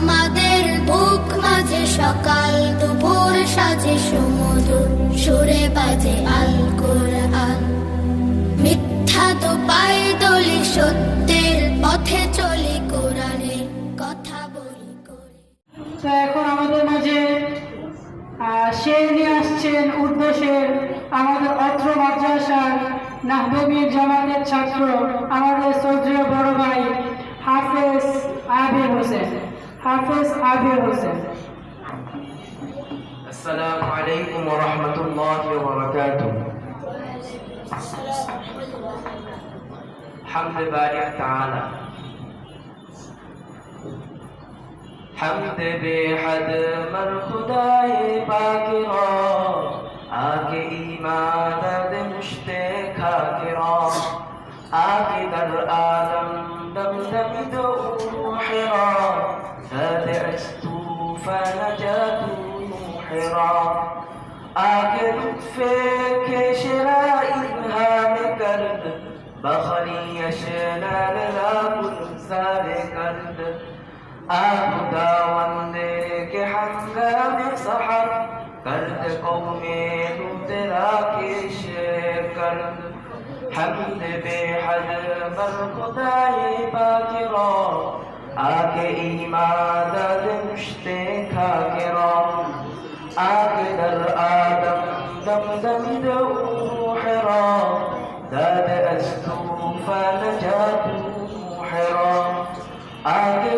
আমাদের বুক মাঝে সকাল দুপুর সাজে সুমধুর সুরে বাজে আল কোরআন। মিথ্যা তো পায়ে দলি, সত্যের পথে চলি, কোরআনের কথা বলি করে। তো এখন আমাদের মাঝে শের নিয়ে আসছেন উর্দু শের আমাদের অত্র মাদ্রাসার নাহবীর জামাতের ছাত্র আমাদের শ্রদ্ধেয় বড় ভাই হাফেজ আবির হোসেন। হাফেজ আবির হোসেন। আসসালামু আলাইকুম ওয়া রাহমাতুল্লাহি ওয়া বারাকাতুহু। حمد بارئ تعالى حمد बेहद मर खुदाए पाक रा आके ईमानद मुश्ते खाके रा आके दर आदम दम दम दो हिरा هذا استوف نجاتو हिरा आके लुत्फे के शराई हाम करद बखरी यशनाल ला कुल करद आखुदा वंदे के हंगाम सहर करद कौमे तेरा के शेर करद हमद बेहद बर खुदाए बाकिरा आके ईमानद मुश्ते खाकिरा आके दर आदम दम दम दो हिरा داد أستوفى نجاة حرا आगे